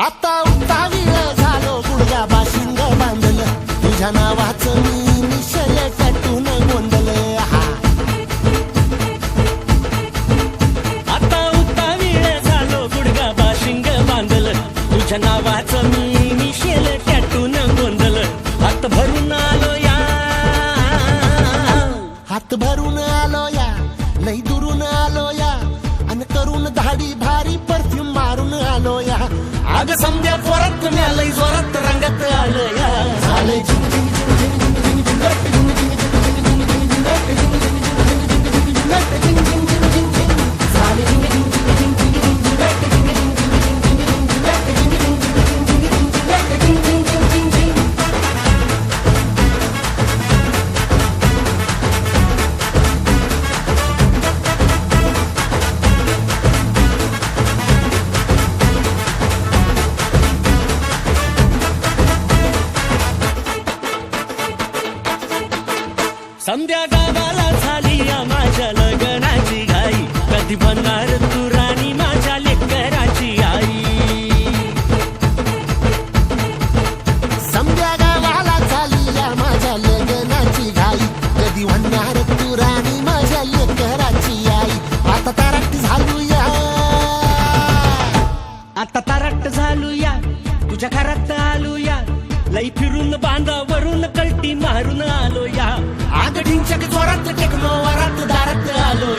आता उत्तावीळ झालो गुडघा बाशिंग बांधलं तुझ्या नावाचं मी निशय टॅटून गोंधलं आता उत्तावीळ झालो गुडघा बाशिंग बांधलं तुझ्या नावाचं मी मिशेल टॅटून गोंधलं हात भरून आलो या हात भरून आलो या लई दुरून आलो या अन करून धाडी भारी परफ्यूम मारून आलो या अग समजा जोरात लय जोरात रंगात आलं या झाले संध्या गावाला झाली या माझ्या लग्नाची घाई कधी बनणार तू राणी माझ्या लेकराची आई समजा गावाला झाली या माझ्या लग्नाची घाई कधी म्हणणार तू राणी माझ्या लेकराची आई आता तारट झालो या आता तारट झालो या तुझ्या घरात आलो या लई फिरून बांधावरून कलटी मारून आलो या आग ढिंचक जोरात टेक्नो वरात दारात आलो